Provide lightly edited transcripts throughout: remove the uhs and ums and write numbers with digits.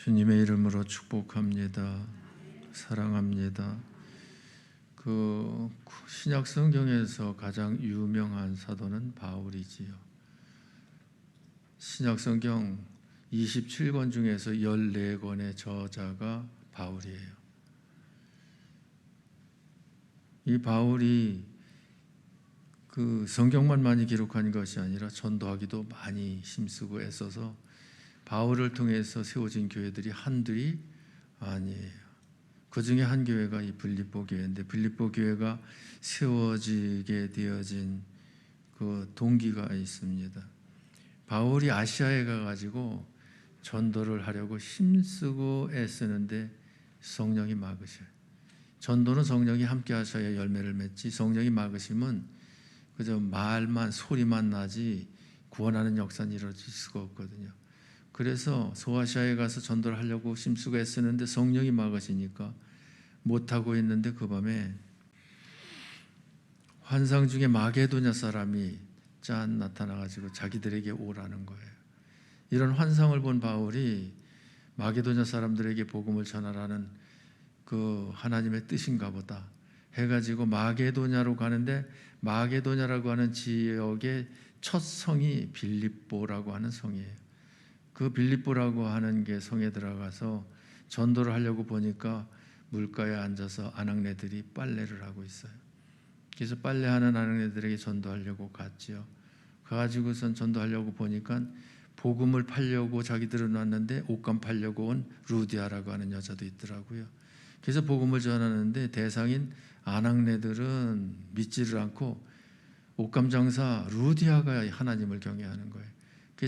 주님의 이름으로 축복합니다. 사랑합니다. 신약 성경에서 가장 유명한 사도는 바울이지요. 신약 성경 27권 중에서 14권의 저자가 바울이에요. 이 바울이 성경만 많이 기록한 것이 아니라 전도하기도 많이 힘쓰고 애써서 바울을 통해서 세워진 교회들이 한둘이 아니에요. 그 중에 한 교회가 이 빌립보 교회인데, 빌립보 교회가 세워지게 되어진 그 동기가 있습니다. 바울이 아시아에 가가지고 전도를 하려고 힘쓰고 애쓰는데 성령이 막으셔요. 전도는 성령이 함께 하셔야 열매를 맺지, 성령이 막으시면 그저 말만, 소리만 나지 구원하는 역사는 이루어질 수가 없거든요. 그래서 소아시아에 가서 전도를 하려고 힘쓰고 애쓰는데 성령이 막으시니까 못하고 있는데, 그 밤에 환상 중에 마게도냐 사람이 짠 나타나가지고 자기들에게 오라는 거예요. 이런 환상을 본 바울이 마게도냐 사람들에게 복음을 전하라는 그 하나님의 뜻인가 보다 해가지고 마게도냐로 가는데, 마게도냐라고 하는 지역의 첫 성이 빌립보라고 하는 성이에요. 그 빌립보라고 하는 게 성에 들어가서 전도를 하려고 보니까 물가에 앉아서 아낙네들이 빨래를 하고 있어요. 그래서 빨래하는 아낙네들에게 전도하려고 갔지요. 가가지고선 전도하려고 보니까 복음을 팔려고 자기들은 왔는데 옷감 팔려고 온 루디아라고 하는 여자도 있더라고요. 그래서 복음을 전하는데 대상인 아낙네들은 믿지를 않고 옷감 장사 루디아가 하나님을 경외하는 거예요.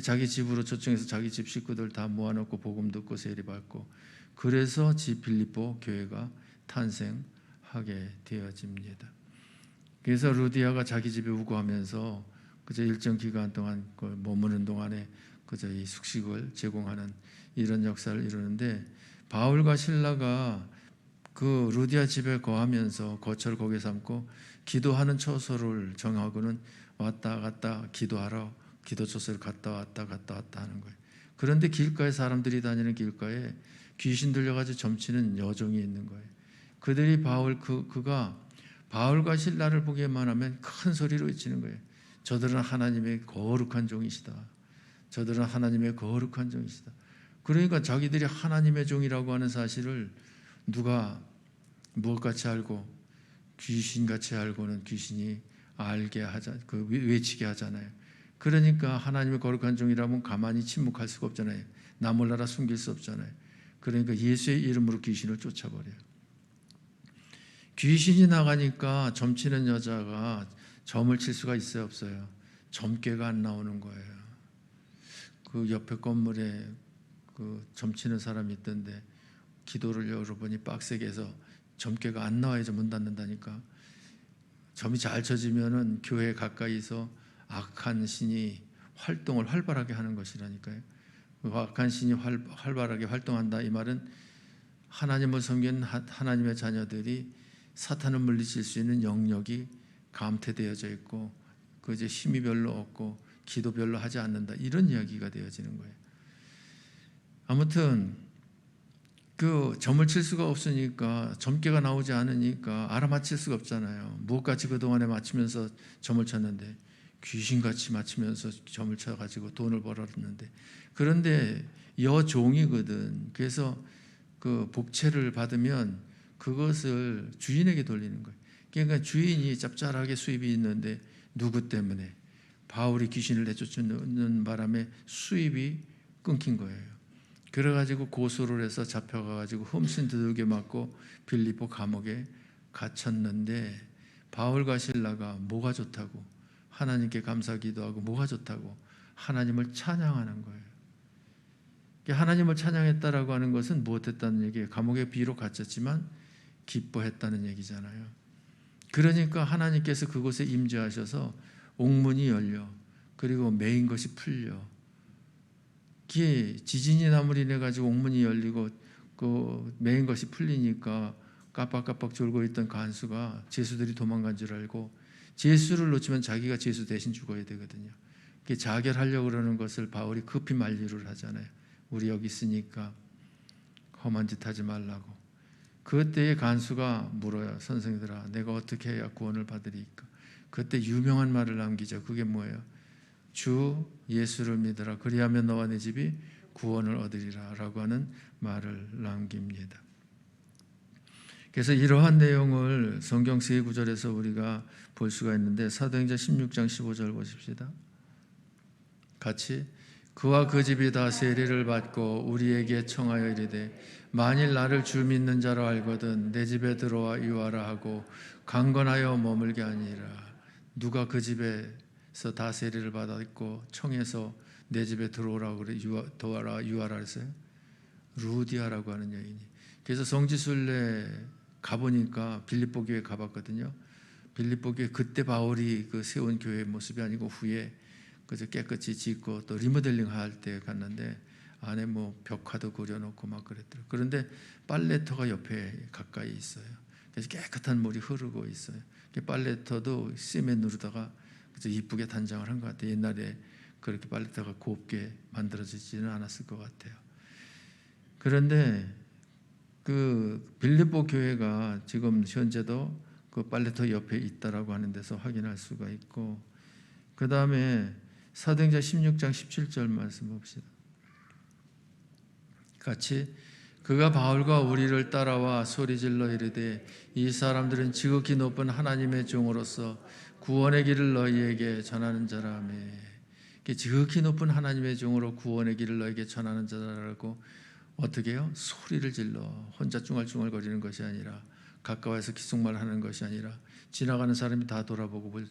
자기 집으로 초청해서 자기 집 식구들 다 모아놓고 복음 듣고 세례받고, 그래서 빌립보 교회가 탄생하게 되어집니다. 그래서 루디아가 자기 집에 우거하면서 그저 일정 기간 동안 머무는 동안에 그저 이 숙식을 제공하는 이런 역사를 이루는데, 바울과 실라가 그 루디아 집에 거하면서 거처를 거기에 삼고 기도하는 처소를 정하고는 왔다 갔다 기도하러 기도 처소를 갔다 왔다 하는 거예요. 그런데 길가에, 사람들이 다니는 길가에 귀신 들려가지고 점치는 여종이 있는 거예요. 그들이 그가 바울과 실라를 보기만 하면 큰 소리로 외치는 거예요. 저들은 하나님의 거룩한 종이시다. 저들은 하나님의 거룩한 종이시다. 그러니까 자기들이 하나님의 종이라고 하는 사실을 누가 무엇같이 알고, 귀신같이 알고는 귀신이 알게 하자, 외치게 하잖아요. 그러니까 하나님의 거룩한 종이라면 가만히 침묵할 수가 없잖아요. 나 몰라라 숨길 수 없잖아요. 그러니까 예수의 이름으로 귀신을 쫓아버려요. 귀신이 나가니까 점치는 여자가 점을 칠 수가 있어요, 없어요? 점괘가 안 나오는 거예요. 그 옆에 건물에 점치는 사람이 있던데 기도를 열어보니 빡세게 해서 점괘가 안 나와야지 문 닫는다니까. 점이 잘 쳐지면은 교회 가까이서 악한 신이 활동을 활발하게 하는 것이라니까요. 악한 신이 활발하게 활동한다, 이 말은 하나님을 섬기는 하나님의 자녀들이 사탄을 물리칠 수 있는 영역이 감퇴되어져 있고 이제 힘이 별로 없고 기도 별로 하지 않는다, 이런 이야기가 되어지는 거예요. 아무튼 점을 칠 수가 없으니까, 점괘가 나오지 않으니까 알아맞힐 수가 없잖아요. 무엇같이 그동안에 맞추면서 점을 쳤는데 귀신같이 맞추면서 점을 쳐가지고 돈을 벌었는데, 그런데 여종이거든. 그래서 복채를 받으면 그것을 주인에게 돌리는 거예요. 그러니까 주인이 짭짤하게 수입이 있는데 누구 때문에? 바울이 귀신을 내쫓는 바람에 수입이 끊긴 거예요. 그래가지고 고소를 해서 잡혀가가지고 흠씬 두들겨 맞고 빌립보 감옥에 갇혔는데, 바울과 실라가 뭐가 좋다고, 하나님께 감사 기도하고 뭐가 좋다고 하나님을 찬양하는 거예요. 하나님을 찬양했다라고 하는 것은 무엇했다는 얘기예요? 감옥에 비록 갇혔지만 기뻐했다는 얘기잖아요. 그러니까 하나님께서 그곳에 임재하셔서 옥문이 열려, 그리고 매인 것이 풀려. 지진이 나무리 인해 가지고 옥문이 열리고 매인 것이 풀리니까 깜빡깜빡 졸고 있던 간수가 죄수들이 도망간 줄 알고, 죄수를 놓치면 자기가 죄수 대신 죽어야 되거든요. 자결하려고 그러는 것을 바울이 급히 만류를 하잖아요. 우리 여기 있으니까 험한 짓 하지 말라고. 그때의 간수가 물어요. 선생들아, 내가 어떻게 해야 구원을 받으리까? 그때 유명한 말을 남기죠. 그게 뭐예요? 주 예수를 믿으라. 그리하면 너와 네 집이 구원을 얻으리라 라고 하는 말을 남깁니다. 그래서 이러한 내용을 성경 세 구절에서 우리가 볼 수가 있는데, 사도행전 16장 15절 보십시다. 같이. 그와 그 집이 다 세례를 받고 우리에게 청하여 이르되 만일 나를 주 믿는 자로 알거든 내 집에 들어와 유하라 하고 강건하여 머물게 하니라. 누가 그 집에서 다 세례를 받았고 청해서 내 집에 들어오라고 그래, 유하라 했어요? 루디아라고 하는 여인이. 그래서 성지순례 가보니까 빌립보 교회 가봤거든요. 빌립보 교회 그때 바울이 그 세운 교회의 모습이 아니고 후에 그저 깨끗이 짓고 또 리모델링 할 때 갔는데 안에 뭐 벽화도 그려놓고 막 그랬더라고요. 그런데 빨래터가 옆에 가까이 있어요. 그래서 깨끗한 물이 흐르고 있어요. 빨래터도 시멘으로다가 그저 이쁘게 단장을 한 것 같아요. 옛날에 그렇게 빨래터가 곱게 만들어지지는 않았을 것 같아요. 그런데 그 빌립보 교회가 지금 현재도 그 빨래터 옆에 있다라고 하는 데서 확인할 수가 있고, 그 다음에 사도행전 16장 17절 말씀 봅시다. 같이. 그가 바울과 우리를 따라와 소리질러 이르되 이 사람들은 지극히 높은 하나님의 종으로서 구원의 길을 너희에게 전하는 자라며. 지극히 높은 하나님의 종으로 구원의 길을 너희에게 전하는 자라고 어떻게 해요? 소리를 질러. 혼자 쭝얼쭝얼거리는 것이 아니라, 가까워서 기속말 하는 것이 아니라 지나가는 사람이 다 돌아보고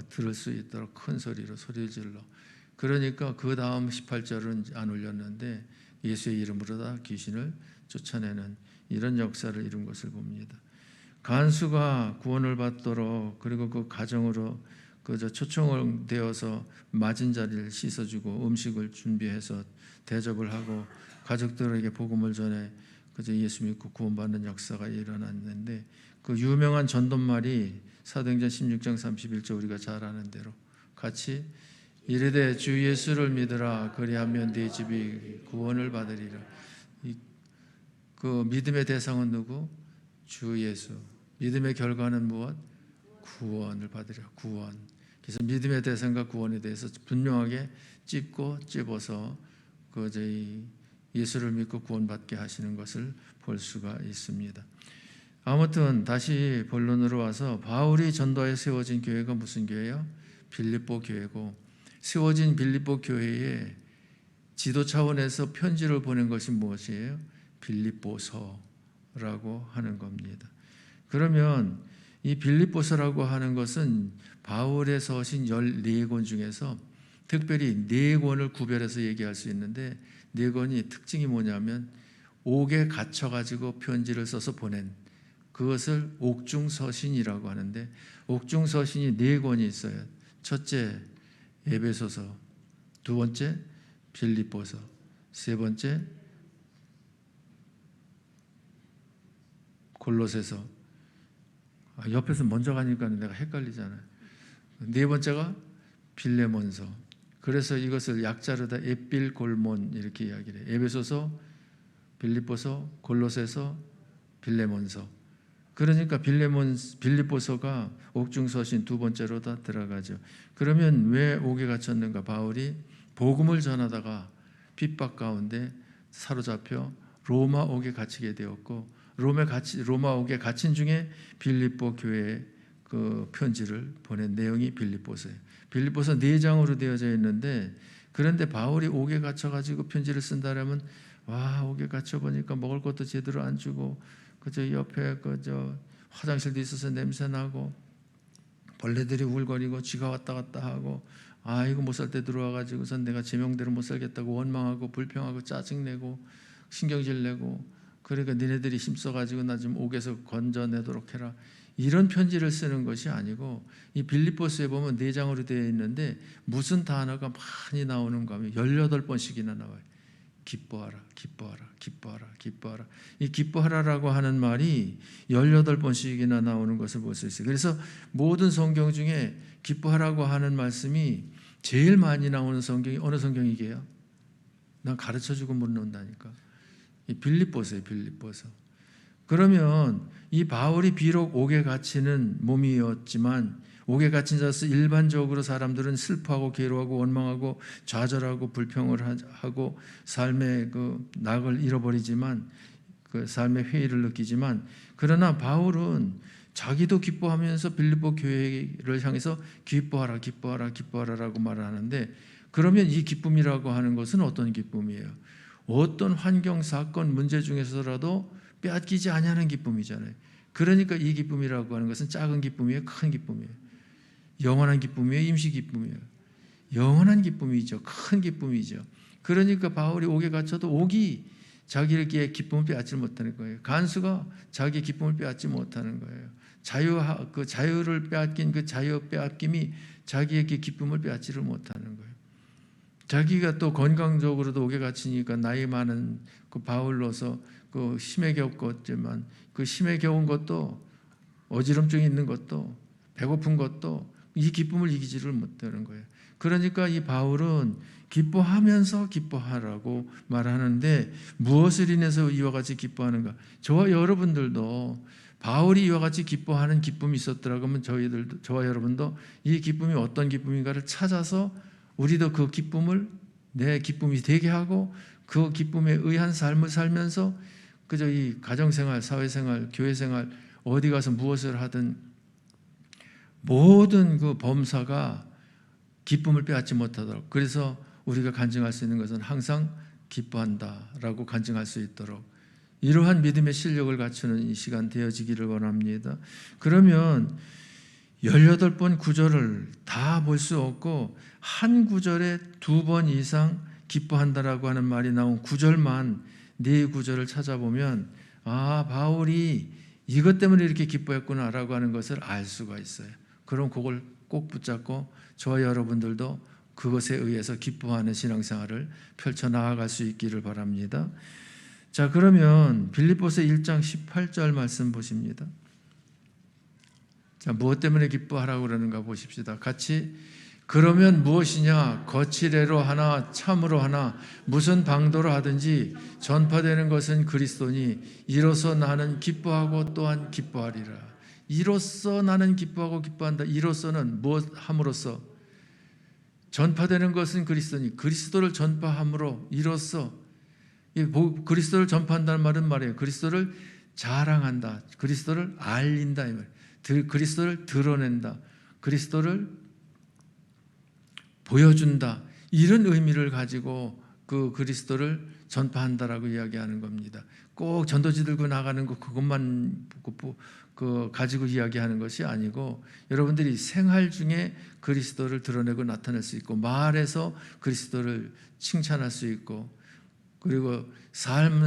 들을 수 있도록 큰 소리로 소리를 질러. 그러니까 그 다음 18절은 안 올렸는데 예수의 이름으로 다 귀신을 쫓아내는 이런 역사를 이룬 것을 봅니다. 간수가 구원을 받도록, 그리고 그 가정으로 그저 초청을 되어서 맞은 자리를 씻어주고 음식을 준비해서 대접을 하고 가족들에게 복음을 전해 그저 예수 믿고 구원받는 역사가 일어났는데, 그 유명한 전도말이 사도행전 16장 31절 우리가 잘 아는 대로 같이. 이르되 주 예수를 믿으라. 그리하면 네 집이 구원을 받으리라. 그 믿음의 대상은 누구? 주 예수. 믿음의 결과는 무엇? 구원을 받으리라. 구원. 그래서 믿음의 대상과 구원에 대해서 분명하게 찝고 찝어서 그 저희 예수를 믿고 구원받게 하시는 것을 볼 수가 있습니다. 아무튼 다시 본론으로 와서 바울이 전도하여 세워진 교회가 무슨 교회예요? 빌립보 교회고, 세워진 빌립보 교회에 지도 차원에서 편지를 보낸 것이 무엇이에요? 빌립보서라고 하는 겁니다. 그러면 이 빌립보서라고 하는 것은 바울의 서신 14권 중에서 특별히 4권을 구별해서 얘기할 수 있는데, 4권이 특징이 뭐냐면 옥에 갇혀가지고 편지를 써서 보낸, 그것을 옥중서신이라고 하는데, 옥중서신이 4권이 있어요. 첫째 에베소서, 두 번째 빌립보서, 세 번째 골로새서. 옆에서 먼저 가니까 내가 헷갈리잖아요. 네 번째가 빌레몬서. 그래서 이것을 약자로 다 에필골몬 이렇게 이야기를 해요. 에베소서, 빌립보서, 골로새서, 빌레몬서. 그러니까 빌립보서가 옥중서신 두 번째로 다 들어가죠. 그러면 왜 옥에 갇혔는가? 바울이 복음을 전하다가 핍박 가운데 사로잡혀 로마 옥에 갇히게 되었고, 로마 옥에 갇힌 중에 빌립보 교회에 그 편지를 보낸 내용이 빌립보서예요. 빌립보서 4장으로 되어져 있는데, 그런데 바울이 옥에 갇혀가지고 편지를 쓴다라면, 와, 옥에 갇혀보니까 먹을 것도 제대로 안 주고, 그저 옆에 그저 화장실도 있어서 냄새 나고, 벌레들이 울거리고, 쥐가 왔다 갔다 하고, 아, 이거 못 살 때 들어와가지고선 내가 제명대로 못 살겠다고 원망하고 불평하고 짜증내고 신경질 내고, 그러니까 니네들이 힘써가지고 나 좀 옥에서 건져내도록 해라. 이런 편지를 쓰는 것이 아니고, 이 빌립보서에 보면 4장으로 되어 있는데 무슨 단어가 많이 나오는가 하면 18번씩이나 나와요. 기뻐하라, 기뻐하라, 기뻐하라, 기뻐하라. 이 기뻐하라라고 하는 말이 18번씩이나 나오는 것을 볼 수 있어요. 그래서 모든 성경 중에 기뻐하라고 하는 말씀이 제일 많이 나오는 성경이 어느 성경이게요? 난 가르쳐주고 묻는다니까. 이 빌립보서예요, 빌립보서. 그러면 이 바울이 비록 옥에 갇히는 몸이었지만 옥에 갇힌 자로서 일반적으로 사람들은 슬퍼하고 괴로워하고 원망하고 좌절하고 불평을 하고 삶의 그 낙을 잃어버리지만 그 삶의 회의를 느끼지만 그러나 바울은 자기도 기뻐하면서 빌립보 교회를 향해서 기뻐하라 기뻐하라 기뻐하라라고 말을 하는데 그러면 이 기쁨이라고 하는 것은 어떤 기쁨이에요? 어떤 환경, 사건, 문제 중에서라도 빼앗기지 아니하는 기쁨이잖아요. 그러니까 이 기쁨이라고 하는 것은 작은 기쁨이에요, 큰 기쁨이에요? 영원한 기쁨이에요, 임시 기쁨이에요? 영원한 기쁨이죠, 큰 기쁨이죠. 그러니까 바울이 옥에 갇혀도 옥이 자기에게 기쁨을 빼앗지 못하는 거예요. 간수가 자기의 기쁨을 빼앗지 못하는 거예요. 그 자유를 빼앗긴 그 자유 빼앗김이 자기에게 기쁨을 빼앗지를 못하는 거예요. 자기가 또 건강적으로도 옥에 갇히니까 나이 많은 그 바울로서 그 심에 겪었지만 그 심에 겪은 것도 어지럼증이 있는 것도 배고픈 것도 이 기쁨을 이기지를 못하는 거예요. 그러니까 이 바울은 기뻐하면서 기뻐하라고 말하는데 무엇을 인해서 이와 같이 기뻐하는가? 저와 여러분들도 바울이 이와 같이 기뻐하는 기쁨이 있었더라고 하면 저와 여러분도 이 기쁨이 어떤 기쁨인가를 찾아서 우리도 그 기쁨을 내 기쁨이 되게 하고 그 기쁨에 의한 삶을 살면서 그저 이 가정생활, 사회생활, 교회생활 어디 가서 무엇을 하든 모든 그 범사가 기쁨을 빼앗지 못하도록 그래서 우리가 간증할 수 있는 것은 항상 기뻐한다라고 간증할 수 있도록 이러한 믿음의 실력을 갖추는 이 시간 되어지기를 원합니다. 그러면 18번 구절을 다 볼 수 없고 한 구절에 2번 이상 기뻐한다라고 하는 말이 나온 구절만 4구절을 찾아보면 아 바울이 이것 때문에 이렇게 기뻐했구나라고 하는 것을 알 수가 있어요. 그럼 그걸 꼭 붙잡고 저와 여러분들도 그것에 의해서 기뻐하는 신앙생활을 펼쳐나갈 수 있기를 바랍니다. 자 그러면 빌립보서 1장 18절 말씀 보십니다. 자 무엇 때문에 기뻐하라고 그러는가 보십시다. 같이 그러면 무엇이냐 거칠애로 하나 참으로 하나 무슨 방도로 하든지 전파되는 것은 그리스도니 이로써 나는 기뻐하고 또한 기뻐하리라. 이로써 나는 기뻐하고 기뻐한다. 이로써는 무엇 함으로써 전파되는 것은 그리스도니 그리스도를 전파함으로 이로써 그리스도를 전파한다는 말은 말이에요. 그리스도를 자랑한다. 그리스도를 알린다 이 말이에요. 그리스도를 드러낸다. 그리스도를 보여준다. 이런 의미를 가지고 그 그리스도를 전파한다라고 이야기하는 겁니다. 꼭 전도지 들고 나가는 거 그것만 가지고 이야기하는 것이 아니고 여러분들이 생활 중에 그리스도를 드러내고 나타낼 수 있고 말에서 그리스도를 칭찬할 수 있고 그리고 삶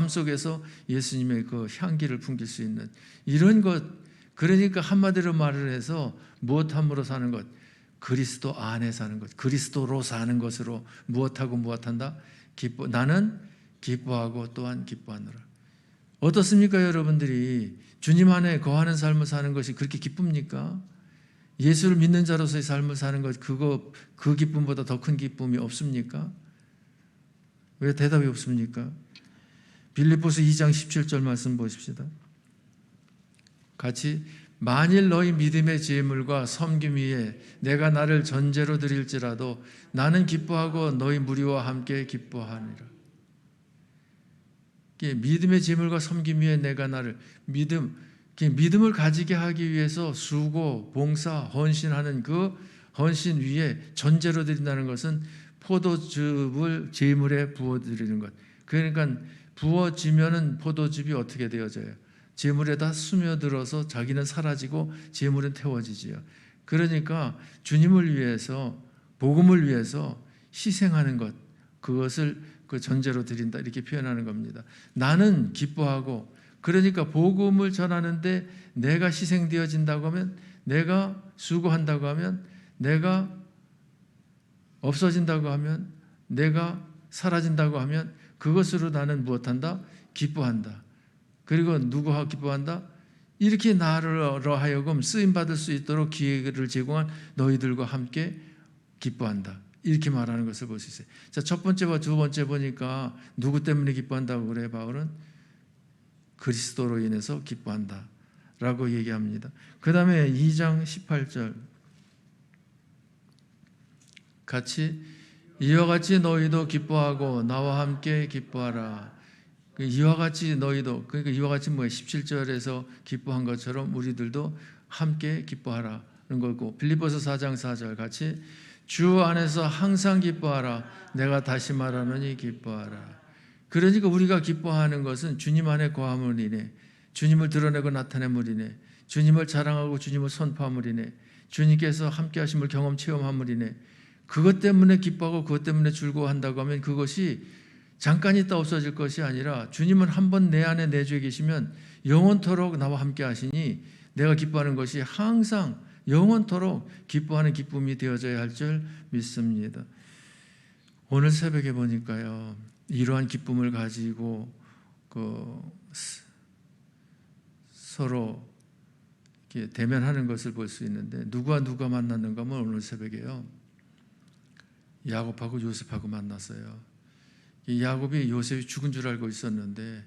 속에서 예수님의 그 향기를 풍길 수 있는 이런 것 그러니까 한마디로 말을 해서 무엇함으로 사는 것 그리스도 안에 사는 것 그리스도로 사는 것으로 무엇하고 무엇한다? 나는 기뻐하고 또한 기뻐하노라. 어떻습니까 여러분들이 주님 안에 거하는 삶을 사는 것이 그렇게 기쁩니까? 예수를 믿는 자로서의 삶을 사는 것 그 기쁨보다 더 큰 기쁨이 없습니까? 왜 대답이 없습니까? 빌립보서 2장 17절 말씀 보십시다. 같이 만일 너희 믿음의 제물과 섬김 위에 내가 나를 전제로 드릴지라도 나는 기뻐하고 너희 무리와 함께 기뻐하니라. 믿음의 제물과 섬김 위에 내가 나를 믿음을 가지게 하기 위해서 수고, 봉사, 헌신하는 그 헌신 위에 전제로 드린다는 것은 포도즙을 제물에 부어드리는 것. 그러니까 부어지면은 포도즙이 어떻게 되어져요? 제물에다 스며들어서 자기는 사라지고 제물은 태워지지요. 그러니까 주님을 위해서 복음을 위해서 희생하는 것 그것을 그 전제로 드린다 이렇게 표현하는 겁니다. 나는 기뻐하고 그러니까 복음을 전하는데 내가 희생되어진다고 하면 내가 수고한다고 하면 내가 없어진다고 하면 내가 사라진다고 하면 그것으로 나는 무엇한다? 기뻐한다. 그리고 누구와 기뻐한다? 이렇게 나로 하여금 쓰임받을 수 있도록 기회를 제공한 너희들과 함께 기뻐한다. 이렇게 말하는 것을 볼 수 있어요. 자, 첫 번째와 두 번째 보니까 누구 때문에 기뻐한다고 그래? 바울은 그리스도로 인해서 기뻐한다 라고 얘기합니다. 그 다음에 2장 18절 같이 이와 같이 너희도 기뻐하고 나와 함께 기뻐하라. 이와 같이 너희도, 그러니까 이와 같이 뭐예요? 17절에서 기뻐한 것처럼 우리들도 함께 기뻐하라는 거고, 빌립보서 4장 4절 같이 주 안에서 항상 기뻐하라. 내가 다시 말하노니 기뻐하라. 그러니까 우리가 기뻐하는 것은 주님 안에 거함을 인해, 주님을 드러내고 나타냄을 인해, 주님을 자랑하고 주님을 선포함을 인해, 주님께서 함께 하심을 경험 체험함을 인해 그것 때문에 기뻐하고 그것 때문에 즐거워한다고 하면 그것이 잠깐 있다 없어질 것이 아니라 주님은 한번 내 안에 내주에 계시면 영원토록 나와 함께 하시니 내가 기뻐하는 것이 항상 영원토록 기뻐하는 기쁨이 되어져야 할 줄 믿습니다. 오늘 새벽에 보니까요, 이러한 기쁨을 가지고 서로 이렇게 대면하는 것을 볼 수 있는데, 누가 만났는가 하면 오늘 새벽에요, 야곱하고 요셉하고 만났어요. 이 야곱이 요셉이 죽은 줄 알고 있었는데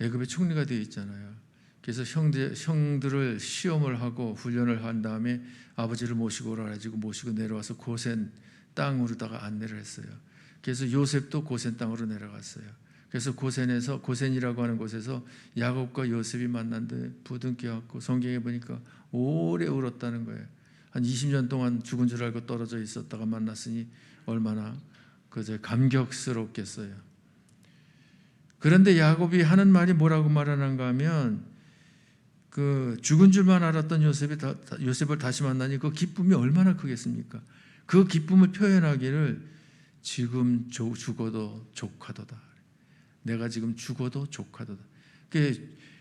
애굽의 총리가 되어 있잖아요. 그래서 형들을 시험을 하고 훈련을 한 다음에 아버지를 모시고 오라 가지고 모시고 내려와서 고센 땅으로다가 안내를 했어요. 그래서 요셉도 고센 땅으로 내려갔어요. 그래서 고센이라고 하는 곳에서 야곱과 요셉이 만났는데 부둥켜 안고 성경에 보니까 오래 울었다는 거예요. 한 20년 동안 죽은 줄 알고 떨어져 있었다가 만났으니 얼마나 그저 감격스럽겠어요. 그런데 야곱이 하는 말이 뭐라고 말하는가 하면, 그 죽은 줄만 알았던 요셉을 다시 만나니 그 기쁨이 얼마나 크겠습니까? 그 기쁨을 표현하기를 지금 죽어도 족하도다. 내가 지금 죽어도 족하도다.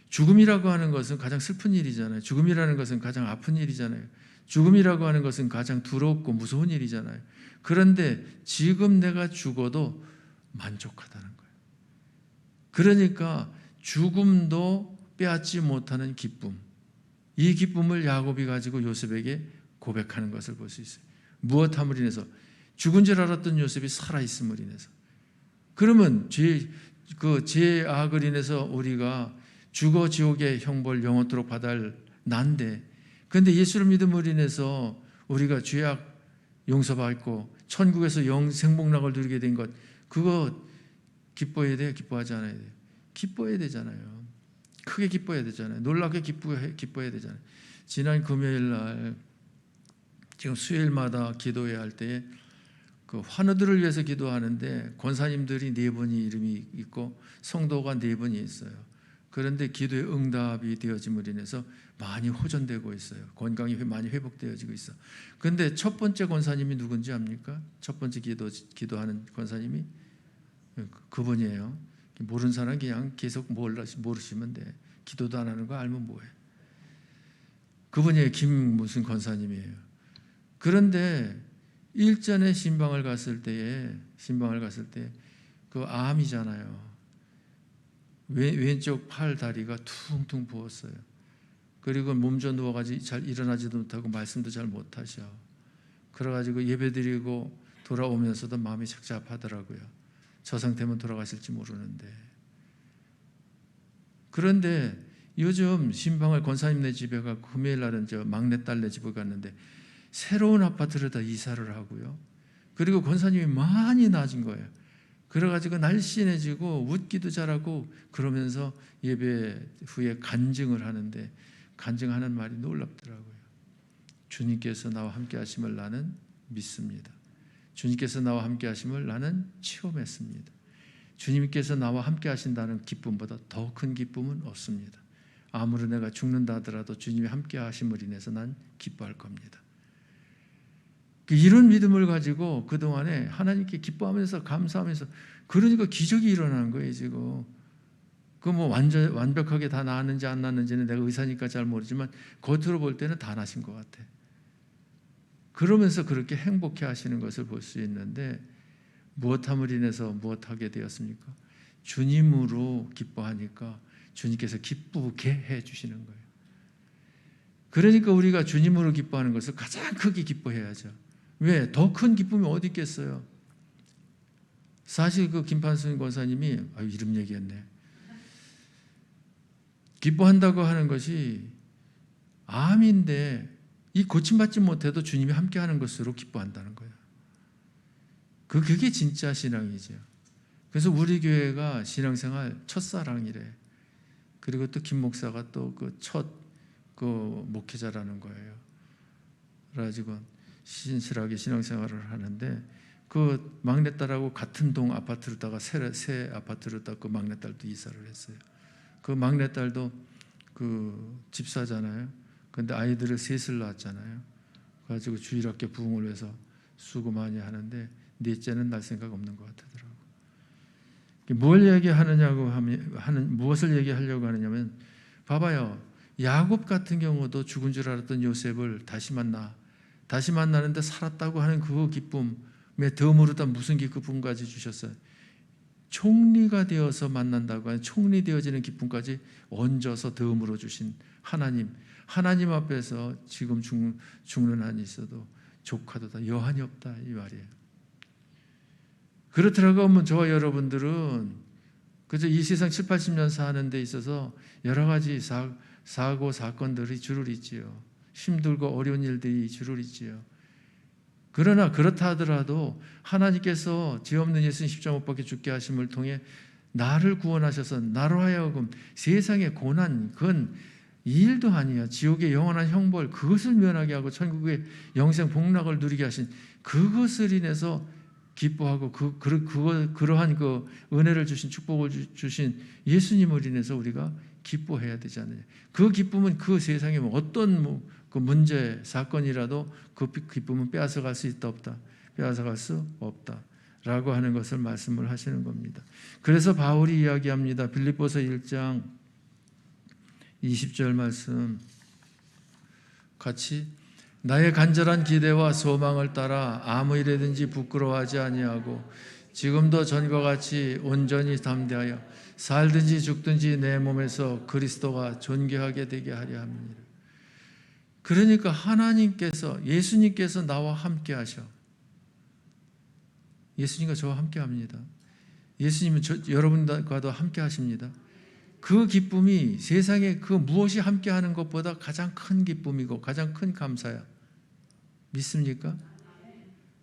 죽음이라고 하는 것은 가장 슬픈 일이잖아요. 죽음이라는 것은 가장 아픈 일이잖아요. 죽음이라고 하는 것은 가장 두렵고 무서운 일이잖아요. 그런데 지금 내가 죽어도 만족하다는 거예요. 그러니까 죽음도 빼앗지 못하는 기쁨, 이 기쁨을 야곱이 가지고 요셉에게 고백하는 것을 볼 수 있어요. 무엇함을 인해서? 죽은 줄 알았던 요셉이 살아있음을 인해서. 그러면 죄악을 인해서 우리가 죽어 지옥의 형벌 영원토록 받아야 할 난데, 그런데 예수를 믿음으로 인해서 우리가 죄악 용서받고 천국에서 생복락을 누리게 된 것, 그거 기뻐해야 돼요? 기뻐하지 않아야 돼요? 기뻐해야 되잖아요. 크게 기뻐해야 되잖아요. 놀랍게 기뻐해야 되잖아요. 지난 금요일 날, 지금 수요일마다 기도해야 할 때에 그 환우들을 위해서 기도하는데 권사님들이 4분이 이름이 있고 성도가 4분이 있어요. 그런데 기도의 응답이 되어짐으로 인해서 많이 호전되고 있어요. 건강이 많이 회복되어지고 있어. 그런데 첫 번째 권사님이 누군지 압니까? 첫 번째 기도하는 권사님이 그분이에요. 모르는 사람 그냥 계속 모르시면 돼. 기도도 안 하는 거 알면 뭐해. 그분이 김 무슨 권사님이에요. 그런데 일전에 신방을 갔을 때 그 암이잖아요. 왼쪽 팔 다리가 퉁퉁 부었어요. 그리고 몸져 누워가지고 잘 일어나지도 못하고 말씀도 잘 못하셔. 그래가지고 예배드리고 돌아오면서도 마음이 착잡하더라고요. 저 상태면 돌아가실지 모르는데. 그런데 요즘 신방을 권사님네 집에 가고 금요일 날은 저 막내딸네 집에 갔는데 새로운 아파트를 다 이사를 하고요. 그리고 권사님이 많이 나아진 거예요. 그래가지고 날씬해지고 웃기도 잘하고 그러면서 예배 후에 간증을 하는데, 간증하는 말이 놀랍더라고요. 주님께서 나와 함께 하심을 나는 믿습니다. 주님께서 나와 함께 하심을 나는 체험했습니다. 주님께서 나와 함께 하신다는 기쁨보다 더 큰 기쁨은 없습니다. 아무리 내가 죽는다 하더라도 주님이 함께 하심을 인해서 난 기뻐할 겁니다. 이런 믿음을 가지고 그동안에 하나님께 기뻐하면서 감사하면서, 그러니까 기적이 일어나는 거예요. 지금 그 뭐 완벽하게 다 나았는지 안 나았는지는 내가 의사니까 잘 모르지만 겉으로 볼 때는 다 나신 것 같아. 그러면서 그렇게 행복해 하시는 것을 볼 수 있는데, 무엇함을 인해서 무엇하게 되었습니까? 주님으로 기뻐하니까 주님께서 기쁘게 해주시는 거예요. 그러니까 우리가 주님으로 기뻐하는 것을 가장 크게 기뻐해야죠. 왜? 더 큰 기쁨이 어디 있겠어요? 사실 그 김판순 권사님이 이름 얘기했네. 기뻐한다고 하는 것이 암인데 이 고침받지 못해도 주님이 함께하는 것으로 기뻐한다는 거예요. 그게 진짜 신앙이죠. 그래서 우리 교회가 신앙생활 첫사랑이래. 그리고 또 김 목사가 또 그 첫 목회자라는 거예요. 그래가지고 신실하게 신앙생활을 하는데 그 막내딸하고 같은 동 아파트로다가 새 아파트로다가 그 막내딸도 이사를 했어요. 그 막내딸도 그 집사잖아요. 근데 아이들을 셋을 낳았잖아요. 그래가지고 주일학교 부흥을 위해서 수고 많이 하는데 넷째는 날 생각 없는 것 같더라고. 뭘 얘기하느냐고 하면 무엇을 얘기하려고 하느냐면 봐봐요. 야곱 같은 경우도 죽은 줄 알았던 요셉을 다시 만나는데 살았다고 하는 그 기쁨에 덤으로다 무슨 기쁨까지 주셨어요. 총리가 되어서 만난다고 하는 총리 되어지는 기쁨까지 얹어서 덤으로 주신 하나님 앞에서 지금 죽는 한이 있어도 조카도다 여한이 없다 이 말이에요. 그렇더라고 하면 저와 여러분들은 그저 이 세상 7, 80년 사는 데 있어서 여러 가지 사고 사건들이 줄을 잇지요. 힘들고 어려운 일들이 줄을 잇지요. 그러나 그렇다 하더라도 하나님께서 죄 없는 예수님 십자가 못 박혀 죽게 하심을 통해 나를 구원하셔서 나로 하여금 세상의 고난 그건 이 일도 아니야. 지옥의 영원한 형벌 그것을 면하게 하고 천국의 영생 복락을 누리게 하신 그것을 인해서 기뻐하고 그러한 그 은혜를 주신 축복을 주신 예수님을 인해서 우리가 기뻐해야 되지 않느냐. 그 기쁨은 그 세상에 어떤 그 문제 사건이라도 그 기쁨은 빼앗아갈 수 있다 없다. 빼앗아갈 수 없다라고 하는 것을 말씀을 하시는 겁니다. 그래서 바울이 이야기합니다. 빌립보서 1장 20절 말씀 같이 나의 간절한 기대와 소망을 따라 아무 일에든지 부끄러워하지 아니하고 지금도 전과 같이 온전히 담대하여 살든지 죽든지 내 몸에서 그리스도가 존귀하게 되게 하려 합니다. 그러니까 하나님께서 예수님께서 나와 함께 하셔. 예수님과 저와 함께 합니다. 예수님은 여러분과도 함께 하십니다. 그 기쁨이 세상에 그 무엇이 함께 하는 것보다 가장 큰 기쁨이고 가장 큰 감사야. 믿습니까?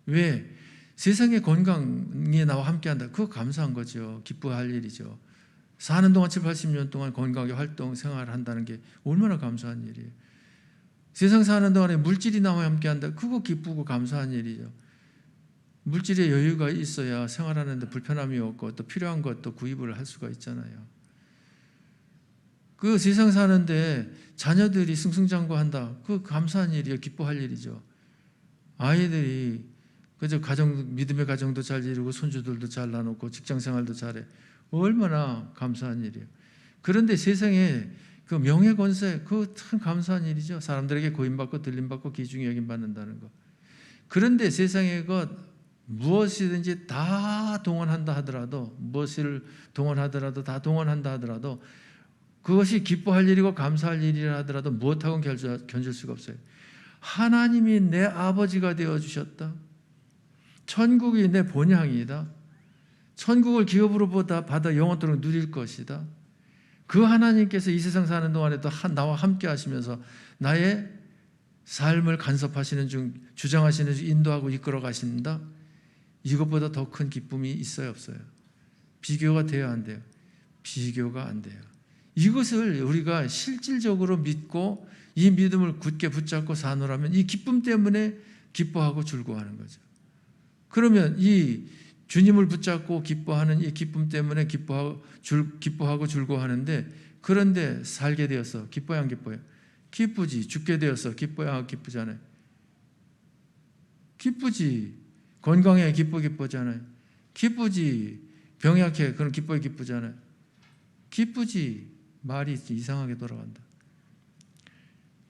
왜? 세상의 건강이 나와 함께한다. 그거 감사한 거죠. 기뻐할 일이죠. 사는 동안 7, 80년 동안 건강하게 활동, 생활을 한다는 게 얼마나 감사한 일이에요. 세상 사는 동안에 물질이 나와 함께한다. 그거 기쁘고 감사한 일이죠. 물질의 여유가 있어야 생활하는데 불편함이 없고 또 필요한 것도 구입을 할 수가 있잖아요. 그 세상 사는데 자녀들이 승승장구한다. 그 감사한 일이요. 기뻐할 일이죠. 아이들이 그저 믿음의 가정도 잘 이루고 손주들도 잘 나누고 직장생활도 잘해. 얼마나 감사한 일이에요. 그런데 세상에 그 명예 권세 그거 참 감사한 일이죠. 사람들에게 고임받고 들림받고 귀중히 여김받는다는 것. 그런데 세상의 것 무엇이든지 다 동원한다 하더라도 무엇을 동원하더라도 다 동원한다 하더라도 그것이 기뻐할 일이고 감사할 일이라 하더라도 무엇하고는 견줄 수가 없어요. 하나님이 내 아버지가 되어주셨다. 천국이 내 본향이다. 천국을 기업으로 받아 영원토록 누릴 것이다. 그 하나님께서 이 세상 사는 동안에도 나와 함께 하시면서 나의 삶을 간섭하시는 중 주장하시는 중 인도하고 이끌어 가신다. 이것보다 더 큰 기쁨이 있어요 없어요? 비교가 돼야 안 돼요? 비교가 안 돼요. 이것을 우리가 실질적으로 믿고 이 믿음을 굳게 붙잡고 사노라면 이 기쁨 때문에 기뻐하고 즐거워하는 거죠. 그러면 이 주님을 붙잡고 기뻐하는 이 기쁨 때문에 기뻐하고 즐거워하는데 그런데 살게 되어서 기뻐야 안 기뻐요? 기쁘지. 죽게 되어서 기뻐야 안 기쁘잖아요. 기쁘지. 건강해 기쁘잖아요. 기쁘지. 병약해 그럼 기쁘잖아요. 기쁘지. 말이 이상하게 돌아간다.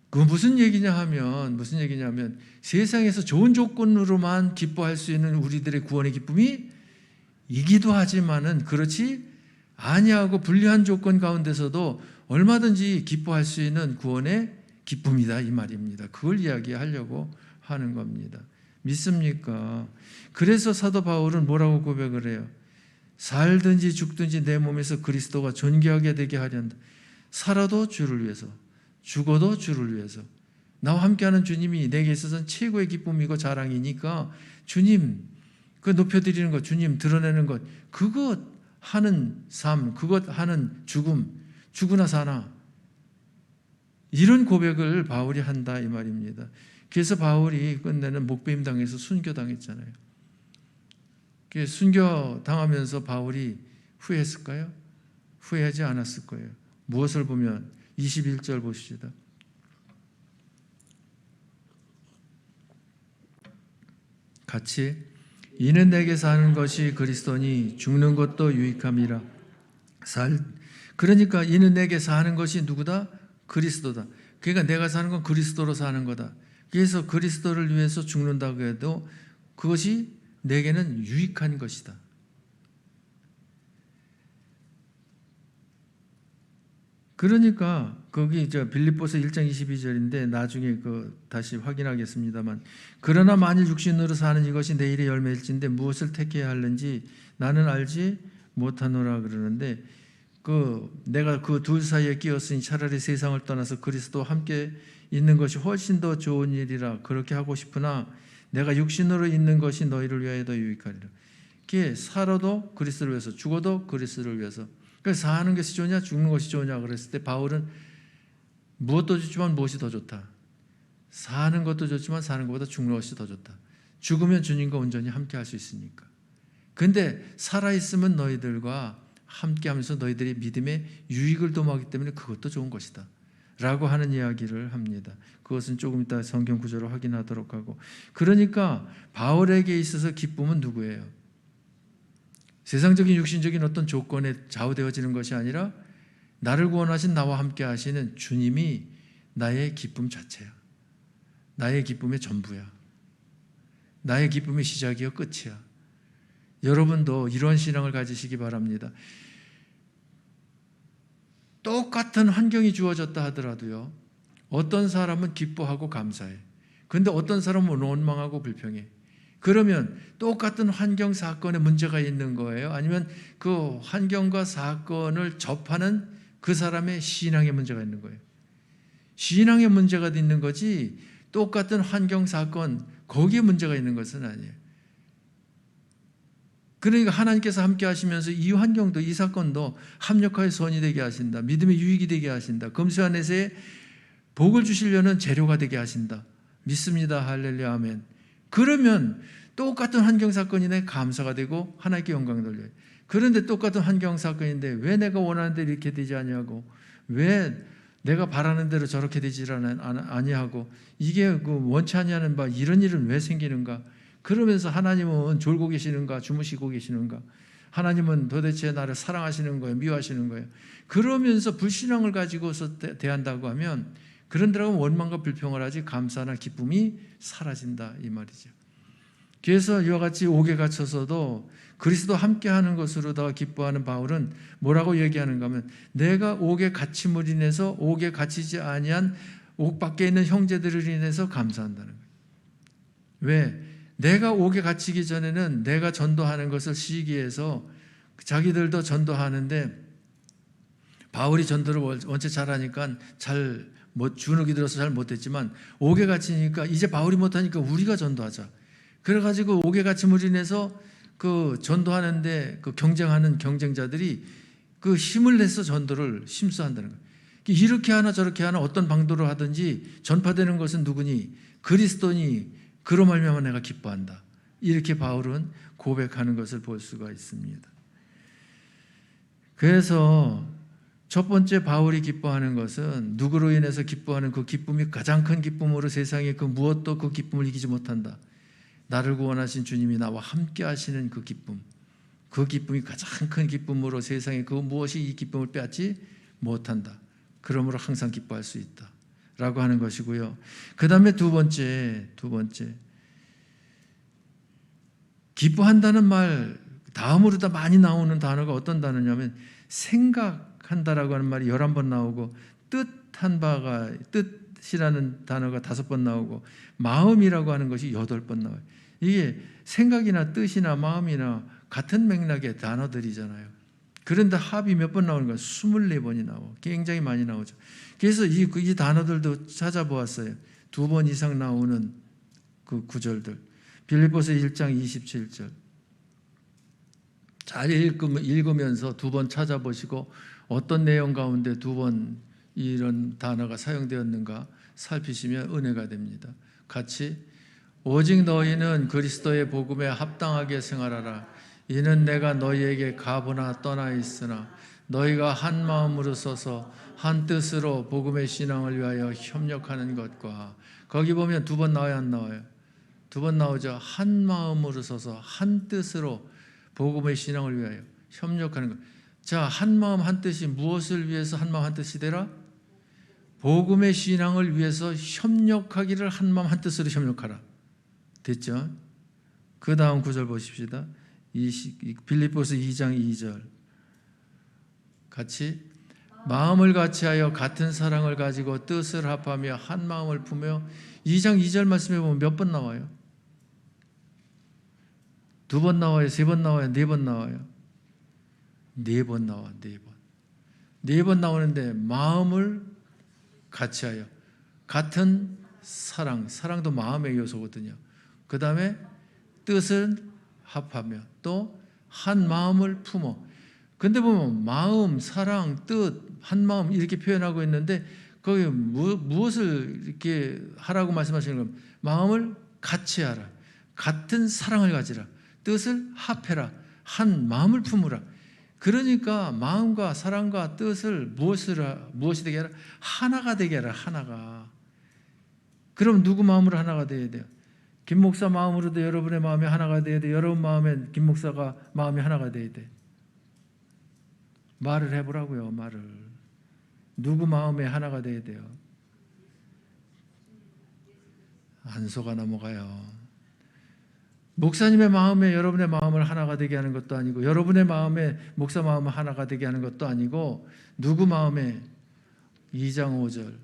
그 무슨 얘기냐면 세상에서 좋은 조건으로만 기뻐할 수 있는 우리들의 구원의 기쁨이 이기도 하지만은 그렇지 아니하고 불리한 조건 가운데서도 얼마든지 기뻐할 수 있는 구원의 기쁨이다 이 말입니다. 그걸 이야기하려고 하는 겁니다. 믿습니까? 그래서 사도 바울은 뭐라고 고백을 해요? 살든지 죽든지 내 몸에서 그리스도가 존귀하게 되게 하련다. 살아도 주를 위해서, 죽어도 주를 위해서. 나와 함께하는 주님이 내게 있어서는 최고의 기쁨이고 자랑이니까 주님 그 높여드리는 것, 주님 드러내는 것, 그것 하는 삶, 그것 하는 죽음, 죽으나 사나, 이런 고백을 바울이 한다 이 말입니다. 그래서 바울이 끝내는 목배임 당해서 순교당했잖아요. 순교당하면서 바울이 후회했을까요? 후회하지 않았을 거예요. 무엇을 보면 21절 보십시다. 같이 이는 내게 사는 것이 그리스도니 죽는 것도 유익함이라. 그러니까 이는 내게 사는 것이 누구다? 그리스도다. 그러니까 내가 사는 건 그리스도로 사는 거다. 그래서 그리스도를 위해서 죽는다고 해도 그것이 내게는 유익한 것이다. 그러니까 거기 빌립보서 1장 22절인데 나중에 다시 확인하겠습니다만, 그러나 만일 육신으로 사는 이것이 내 일의 열매일진데 무엇을 택해야 하는지 나는 알지 못하노라 그러는데, 내가 그 둘 사이에 끼었으니 차라리 세상을 떠나서 그리스도와 함께 있는 것이 훨씬 더 좋은 일이라 그렇게 하고 싶으나 내가 육신으로 있는 것이 너희를 위하여 더 유익하리라. 그게 살아도 그리스도를 위해서, 죽어도 그리스도를 위해서. 그래서 사는 것이 좋냐 죽는 것이 좋냐 그랬을 때 바울은 무엇도 좋지만 무엇이 더 좋다. 사는 것도 좋지만 사는 것보다 죽는 것이 더 좋다. 죽으면 주님과 온전히 함께 할 수 있으니까. 근데 살아있으면 너희들과 함께하면서 너희들의 믿음에 유익을 도모하기 때문에 그것도 좋은 것이다 라고 하는 이야기를 합니다. 그것은 조금 이따 성경 구절을 확인하도록 하고, 그러니까 바울에게 있어서 기쁨은 누구예요? 세상적인 육신적인 어떤 조건에 좌우되어지는 것이 아니라 나를 구원하신 나와 함께 하시는 주님이 나의 기쁨 자체야. 나의 기쁨의 전부야. 나의 기쁨의 시작이요 끝이야. 여러분도 이러한 신앙을 가지시기 바랍니다. 똑같은 환경이 주어졌다 하더라도요, 어떤 사람은 기뻐하고 감사해. 그런데 어떤 사람은 원망하고 불평해. 그러면 똑같은 환경 사건에 문제가 있는 거예요? 아니면 그 환경과 사건을 접하는 그 사람의 신앙에 문제가 있는 거예요? 신앙에 문제가 있는 거지 똑같은 환경 사건 거기에 문제가 있는 것은 아니에요. 그러니까 하나님께서 함께 하시면서 이 환경도 이 사건도 합력하여 선이 되게 하신다. 믿음의 유익이 되게 하신다. 금수 안에서의 복을 주시려는 재료가 되게 하신다. 믿습니다. 할렐루야 아멘. 그러면 똑같은 환경 사건이네 감사가 되고 하나님께 영광을 돌려요. 그런데 똑같은 환경 사건인데 왜 내가 원하는 대로 이렇게 되지 아니하고, 왜 내가 바라는 대로 저렇게 되지 아니하고, 이게 원치 아니하는 바 이런 일은 왜 생기는가? 그러면서 하나님은 졸고 계시는가 주무시고 계시는가? 하나님은 도대체 나를 사랑하시는 거예요? 미워하시는 거예요? 그러면서 불신앙을 가지고서 대한다고 하면 그런 데라고 원망과 불평을 하지 감사나 기쁨이 사라진다 이 말이죠. 그래서 이와 같이 옥에 갇혀서도 그리스도 함께하는 것으로다가 기뻐하는 바울은 뭐라고 얘기하는가 하면, 내가 옥에 갇힘을 인해서 옥에 갇히지 아니한 옥 밖에 있는 형제들을 인해서 감사한다는 거예요. 왜? 내가 옥에 갇히기 전에는 내가 전도하는 것을 시기해서 자기들도 전도하는데, 바울이 전도를 원체 잘하니까 주눅이 들어서 잘 못했지만, 옥에 갇히니까 이제 바울이 못하니까 우리가 전도하자. 그래가지고 옥에 갇힘을 인해서 그 전도하는데 그 경쟁하는 경쟁자들이 그 힘을 내서 전도를 심수한다는 거예요. 이렇게 하나 저렇게 하나 어떤 방도로 하든지 전파되는 것은 누구니? 그리스도니. 그로 말미암아 내가 기뻐한다. 이렇게 바울은 고백하는 것을 볼 수가 있습니다. 그래서 첫 번째 바울이 기뻐하는 것은 누구로 인해서 기뻐하는 그 기쁨이 가장 큰 기쁨으로 세상에 그 무엇도 그 기쁨을 이기지 못한다. 나를 구원하신 주님이 나와 함께 하시는 그 기쁨, 그 기쁨이 가장 큰 기쁨으로 세상에 그 무엇이 이 기쁨을 빼앗지 못한다. 그러므로 항상 기뻐할 수 있다 라고 하는 것이고요. 그 다음에 두 번째 기뻐한다는 말 다음으로 다 많이 나오는 단어가 어떤 단어냐면 생각한다라고 하는 말이 11번 나오고 뜻이라는 단어가 5번 나오고 마음이라고 하는 것이 8번 나와요. 이게 생각이나 뜻이나 마음이나 같은 맥락의 단어들이잖아요. 그런데 합이 몇 번 나오는 거예요? 24번이 나오고 굉장히 많이 나오죠. 그래서 이 단어들도 찾아보았어요. 2번 이상 나오는 그 구절들. 빌립보서 1장 27절. 잘 읽으면서 2번 찾아보시고 어떤 내용 가운데 2번 이런 단어가 사용되었는가 살피시면 은혜가 됩니다. 같이 오직 너희는 그리스도의 복음에 합당하게 생활하라. 이는 내가 너희에게 가보나 떠나 있으나 너희가 한 마음으로 서서 한 뜻으로 복음의 신앙을 위하여 협력하는 것과 거기 보면 2번 나와요 안 나와요? 2번 나오죠. 한 마음으로 서서 한 뜻으로 복음의 신앙을 위하여 협력하는 것. 자, 한 마음 한 뜻이 무엇을 위해서 한 마음 한 뜻이 되라? 복음의 신앙을 위해서 협력하기를 한 마음 한 뜻으로 협력하라. 됐죠? 그 다음 구절 보십시다. 빌립보서 2장 2절. 같이 마음을 같이하여 같은 사랑을 가지고 뜻을 합하며 한 마음을 품며 2장 2절 말씀해 보면 몇 번 나와요? 2번 나와요? 3번 나와요? 4번 나와요? 4번 나와. 4번. 4번 나오는데 마음을 같이하여 같은 사랑도 마음의 요소거든요. 그 다음에 뜻을 합하며 또 한 마음을 품어. 근데 보면 마음, 사랑, 뜻, 한 마음 이렇게 표현하고 있는데 거기 무엇을 이렇게 하라고 말씀하시는 겁니까? 마음을 같이 하라. 같은 사랑을 가지라. 뜻을 합해라. 한 마음을 품으라. 그러니까 마음과 사랑과 뜻을 무엇이 되게 하라? 하나가 되게 하라. 하나가. 그럼 누구 마음으로 하나가 되어야 돼요? 김 목사 마음으로도 여러분의 마음이 하나가 되어야 돼. 여러분 마음에 김 목사가 마음이 하나가 되어야 돼. 말을 해보라고요. 말을. 누구 마음에 하나가 되어야 돼요? 안 속아 넘어가요. 목사님의 마음에 여러분의 마음을 하나가 되게 하는 것도 아니고 여러분의 마음에 목사 마음을 하나가 되게 하는 것도 아니고 누구 마음에 2장 5절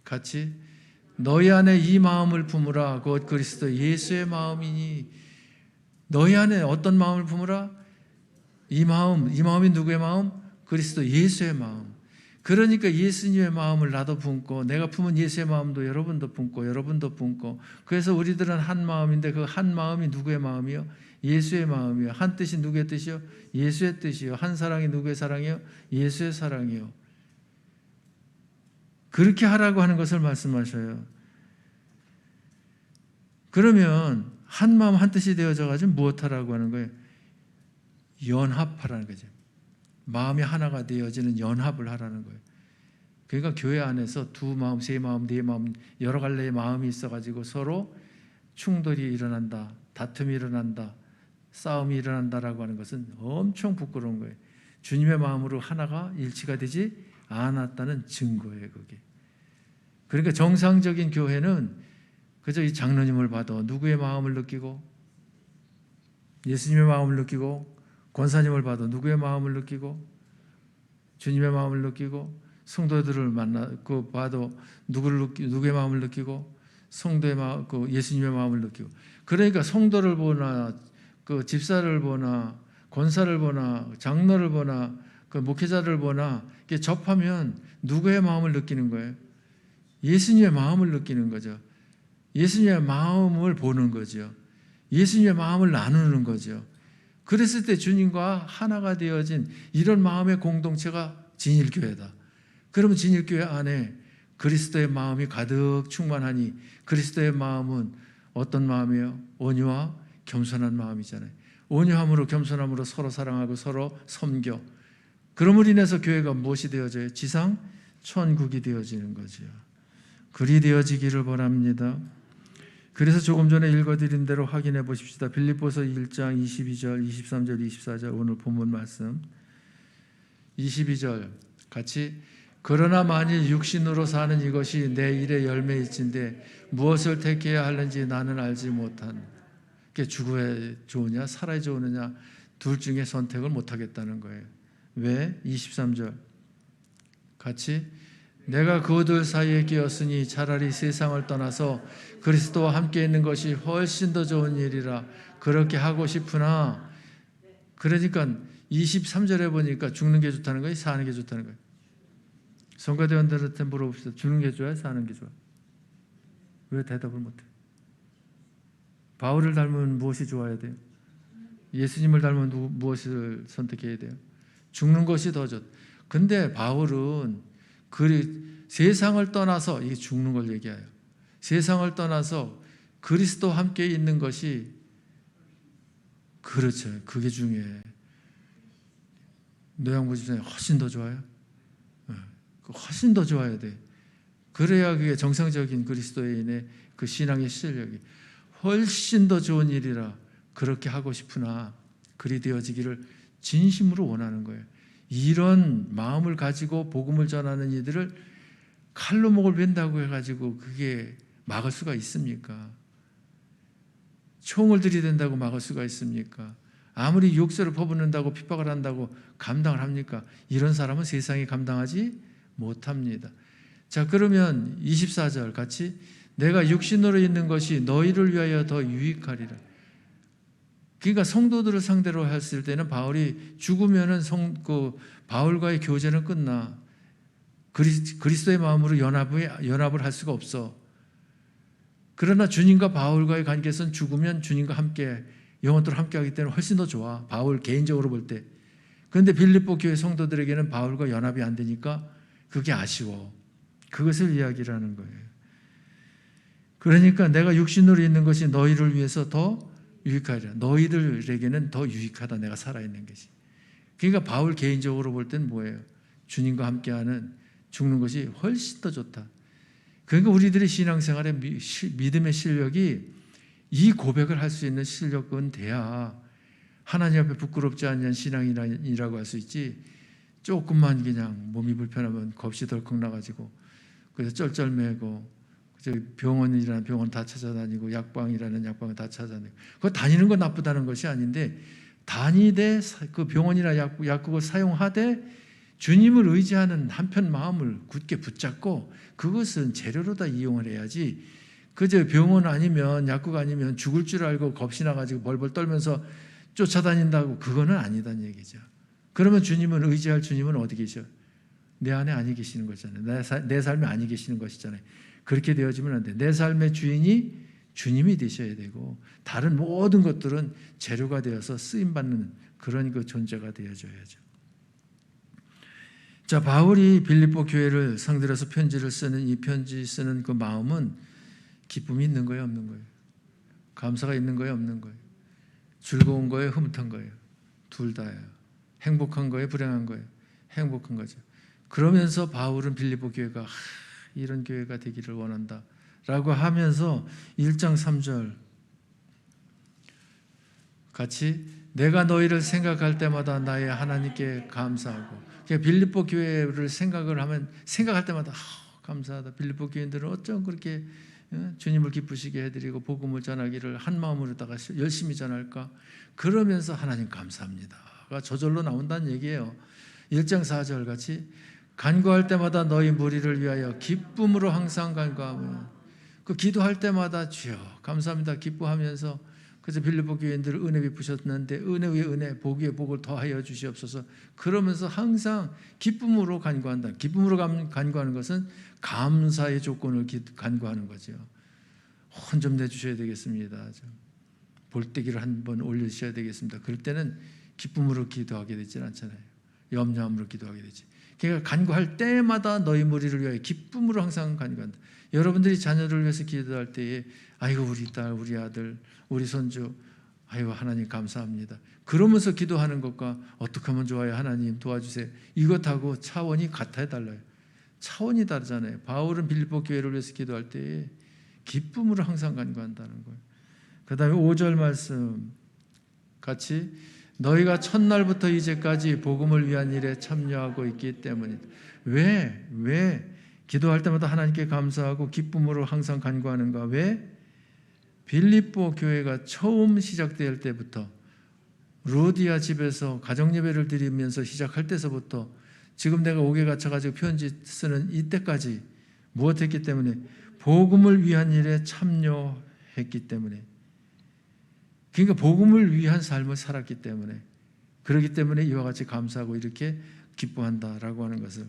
같이 너희 안에 이 마음을 품으라 곧 그리스도 예수의 마음이니 너희 안에 어떤 마음을 품으라? 이 마음이 누구의 마음? 그리스도 예수의 마음. 그러니까 예수님의 마음을 나도 품고 내가 품은 예수의 마음도 여러분도 품고 여러분도 품고 그래서 우리들은 한 마음인데 그 한 마음이 누구의 마음이요? 예수의 마음이요. 한 뜻이 누구의 뜻이요? 예수의 뜻이요. 한 사랑이 누구의 사랑이요? 예수의 사랑이요. 그렇게 하라고 하는 것을 말씀하셔요. 그러면 한 마음 한 뜻이 되어져 가지고 무엇하라고 하는 거예요? 연합하라는 거죠. 마음이 하나가 되어지는 연합을 하라는 거예요. 그러니까 교회 안에서 2마음, 3마음, 4마음 여러 갈래의 마음이 있어가지고 서로 충돌이 일어난다, 다툼이 일어난다, 싸움이 일어난다라고 하는 것은 엄청 부끄러운 거예요. 주님의 마음으로 하나가 일치가 되지 않았다는 증거예요. 그게. 그러니까 정상적인 교회는 그저 이 장로님을 봐도 누구의 마음을 느끼고 예수님의 마음을 느끼고 권사님을 봐도 누구의 마음을 느끼고 주님의 마음을 느끼고 성도들을 봐도 누구의 마음을 느끼고 성도의 마음, 예수님의 마음을 느끼고 그러니까 성도를 보나 그 집사를 보나 권사를 보나 장로를 보나 그 목회자를 보나 이렇게 접하면 누구의 마음을 느끼는 거예요? 예수님의 마음을 느끼는 거죠. 예수님의 마음을 보는 거죠. 예수님의 마음을 나누는 거죠. 그랬을 때 주님과 하나가 되어진 이런 마음의 공동체가 진일교회다. 그러면 진일교회 안에 그리스도의 마음이 가득 충만하니 그리스도의 마음은 어떤 마음이에요? 온유와 겸손한 마음이잖아요. 온유함으로 겸손함으로 서로 사랑하고 서로 섬겨. 그럼으로 인해서 교회가 무엇이 되어져요? 지상 천국이 되어지는 거죠. 그리 되어지기를 바랍니다. 그래서 조금 전에 읽어드린 대로 확인해 보십시다. 빌립보서 1장 22절, 23절, 24절 오늘 본문 말씀 22절 같이 그러나 만일 육신으로 사는 이것이 내 일의 열매일진데 무엇을 택해야 하는지 나는 알지 못한 그게 죽어야 좋으냐 살아야 좋으느냐 둘 중에 선택을 못하겠다는 거예요. 왜? 23절 같이 내가 그들 사이에 끼었으니 차라리 세상을 떠나서 그리스도와 함께 있는 것이 훨씬 더 좋은 일이라 그렇게 하고 싶으나. 그러니까 23절에 보니까 죽는 게 좋다는 거예요, 사는 게 좋다는 거예요? 성가대원들한테 물어봅시다. 죽는 게 좋아요, 사는 게 좋아요? 왜 대답을 못해요? 바울을 닮으면 무엇이 좋아야 돼요? 예수님을 닮으면 무엇을 선택해야 돼요? 죽는 것이 더 좋다. 근데 바울은 세상을 떠나서, 이게 죽는 걸 얘기해요. 세상을 떠나서 그리스도와 함께 있는 것이, 그렇죠, 그게 중요해. 노양보지 중에 훨씬 더 좋아요. 훨씬 더 좋아야 돼. 그래야 그게 정상적인 그리스도인의 그 신앙의 실력이. 훨씬 더 좋은 일이라 그렇게 하고 싶으나 그리 되어지기를 진심으로 원하는 거예요. 이런 마음을 가지고 복음을 전하는 이들을 칼로 목을 벤다고 해가지고 그게 막을 수가 있습니까? 총을 들이댄다고 막을 수가 있습니까? 아무리 욕설을 퍼붓는다고 핍박을 한다고 감당을 합니까? 이런 사람은 세상이 감당하지 못합니다. 자, 그러면 24절 같이, 내가 육신으로 있는 것이 너희를 위하여 더 유익하리라. 그러니까 성도들을 상대로 했을 때는 바울이 죽으면은 바울과의 교제는 끝나. 그리스도의 마음으로 연합을 할 수가 없어. 그러나 주님과 바울과의 관계에서는 죽으면 주님과 함께 영원토록 함께하기 때문에 훨씬 더 좋아, 바울 개인적으로 볼 때. 그런데 빌립보 교회 성도들에게는 바울과 연합이 안 되니까 그게 아쉬워. 그것을 이야기를 하는 거예요. 그러니까 내가 육신으로 있는 것이 너희를 위해서 더 유익하리라. 너희들에게는 더 유익하다, 내가 살아있는 것이. 그러니까 바울 개인적으로 볼 때는 뭐예요? 주님과 함께하는 죽는 것이 훨씬 더 좋다. 그러니까 우리들의 신앙생활의 믿음의 실력이 이 고백을 할 수 있는 실력은 돼야 하나님 앞에 부끄럽지 않는 신앙이라고 할 수 있지. 조금만 그냥 몸이 불편하면 겁이 덜컥 나가지고 그래서 쩔쩔매고 병원이라는 병원 다 찾아다니고 약방이라는 약방을 다 찾아다니고. 그거 다니는 건 나쁘다는 것이 아닌데, 다니되 그 병원이나 약국을 사용하되 주님을 의지하는 한편 마음을 굳게 붙잡고 그것은 재료로 다 이용을 해야지. 그저 병원 아니면 약국 아니면 죽을 줄 알고 겁이 나가지고 벌벌 떨면서 쫓아다닌다고, 그거는 아니다는 얘기죠. 그러면 주님은, 의지할 주님은 어디 계셔? 내 안에 아니 계시는 거잖아요. 내 삶에 아니 계시는 것이잖아요. 그렇게 되어지면 안 돼. 내 삶의 주인이 주님이 되셔야 되고 다른 모든 것들은 재료가 되어서 쓰임받는 그런 그 존재가 되어줘야죠. 자, 바울이 빌립보 교회를 상대로 해서 편지를 쓰는 이 편지 쓰는 그 마음은 기쁨이 있는 거예요, 없는 거예요? 감사가 있는 거예요, 없는 거예요? 즐거운 거예요, 흐뭇한 거예요? 둘 다예요. 행복한 거예요, 불행한 거예요? 행복한 거죠. 그러면서 바울은 빌립보 교회가 이런 교회가 되기를 원한다 라고 하면서 1장 3절 같이, 내가 너희를 생각할 때마다 나의 하나님께 감사하고. 빌립보 교회를 생각할 때마다 감사하다. 빌립보 교인들은 어쩜 그렇게 주님을 기쁘시게 해드리고 복음을 전하기를 한 마음으로다가 열심히 전할까. 그러면서 하나님 감사합니다가 저절로 나온다는 얘기예요. 1장 4절 같이, 간구할 때마다 너희 무리를 위하여 기쁨으로 항상 간구하며. 그 기도할 때마다 주여 감사합니다 기뻐하면서, 그래서 빌립보 교인들을 은혜 베푸셨는데 은혜 위에 은혜, 복 위에 복을 더하여 주시옵소서. 그러면서 항상 기쁨으로 간구한다. 기쁨으로 간구하는 것은 감사의 조건을 간구하는 거죠. 혼 좀 내주셔야 되겠습니다. 볼때기를 한번 올려주셔야 되겠습니다. 그럴 때는 기쁨으로 기도하게 되지 않잖아요. 염려함으로 기도하게 되지. 그러니까 간구할 때마다 너희 무리를 위하여 기쁨으로 항상 간구한다. 여러분들이 자녀를 위해서 기도할 때에 아이고 우리 딸, 우리 아들, 우리 손주, 아이고 하나님 감사합니다. 그러면서 기도하는 것과 어떻게 하면 좋아요? 하나님 도와주세요. 이것하고 차원이 같아야 달라요. 차원이 다르잖아요. 바울은 빌립보 교회를 위해서 기도할 때에 기쁨으로 항상 간구한다는 거예요. 그 다음에 5절 말씀 같이, 너희가 첫날부터 이제까지 복음을 위한 일에 참여하고 있기 때문이다. 왜 기도할 때마다 하나님께 감사하고 기쁨으로 항상 간구하는가? 왜? 빌립보 교회가 처음 시작될 때부터 루디아 집에서 가정예배를 드리면서 시작할 때서부터 지금 내가 옥에 갇혀가지고 편지 쓰는 이때까지 무엇했기 때문에? 복음을 위한 일에 참여했기 때문에. 그러니까 복음을 위한 삶을 살았기 때문에, 그렇기 때문에 이와 같이 감사하고 이렇게 기뻐한다라고 하는 것을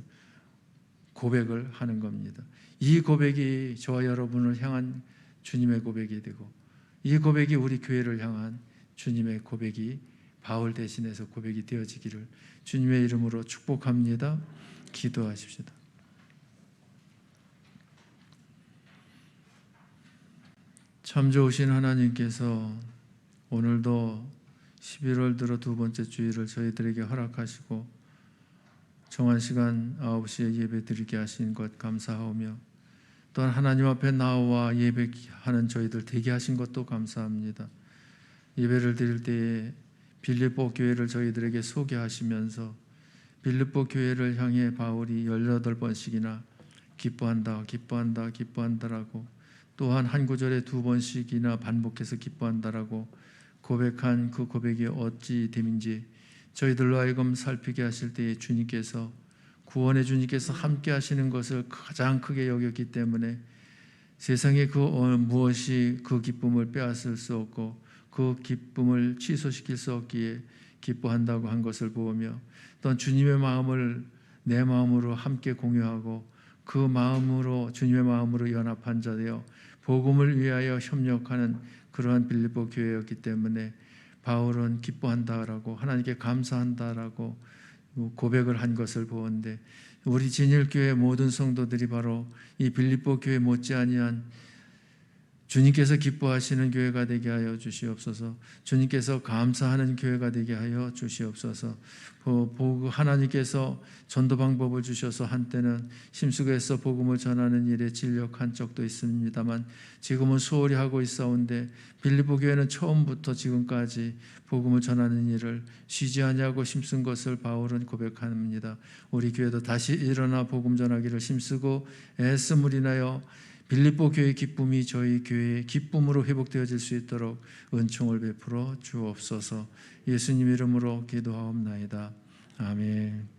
고백을 하는 겁니다. 이 고백이 저와 여러분을 향한 주님의 고백이 되고, 이 고백이 우리 교회를 향한 주님의 고백이 바울 대신해서 고백이 되어지기를 주님의 이름으로 축복합니다. 기도하십시다. 참 좋으신 하나님께서 오늘도 11월 들어 두 번째 주일을 저희들에게 허락하시고 정한 시간 9시에 예배 드리게 하신 것 감사하오며, 또한 하나님 앞에 나와 예배하는 저희들 되게 하신 것도 감사합니다. 예배를 드릴 때에 빌립보 교회를 저희들에게 소개하시면서 빌립보 교회를 향해 바울이 18번씩이나 기뻐한다, 기뻐한다, 기뻐한다라고, 또한 한 구절에 2번씩이나 반복해서 기뻐한다라고 고백한 그 고백이 어찌 됨인지 저희들로 하여금 살피게 하실 때에 주님께서, 구원의 주님께서 함께 하시는 것을 가장 크게 여겼기 때문에 세상에 그 무엇이 그 기쁨을 빼앗을 수 없고 그 기쁨을 취소시킬 수 없기에 기뻐한다고 한 것을 보며, 또한 주님의 마음을 내 마음으로 함께 공유하고 그 마음으로 주님의 마음으로 연합한 자 되어 복음을 위하여 협력하는 그러한 빌립보 교회였기 때문에 바울은 기뻐한다라고, 하나님께 감사한다라고 고백을 한 것을 보는데, 우리 진일교회 모든 성도들이 바로 이 빌립보 교회 못지아니한 주님께서 기뻐하시는 교회가 되게 하여 주시옵소서. 주님께서 감사하는 교회가 되게 하여 주시옵소서. 하나님께서 전도 방법을 주셔서 한때는 심수에서 복음을 전하는 일에 진력한 적도 있습니다만 지금은 소홀히 하고 있사온데, 빌립보 교회는 처음부터 지금까지 복음을 전하는 일을 쉬지 아니하고 힘쓴 것을 바울은 고백합니다. 우리 교회도 다시 일어나 복음 전하기를 힘쓰고 애씀을 인하여 빌립보 교회의 기쁨이 저희 교회의 기쁨으로 회복되어질 수 있도록 은총을 베풀어 주옵소서. 예수님 이름으로 기도하옵나이다. 아멘.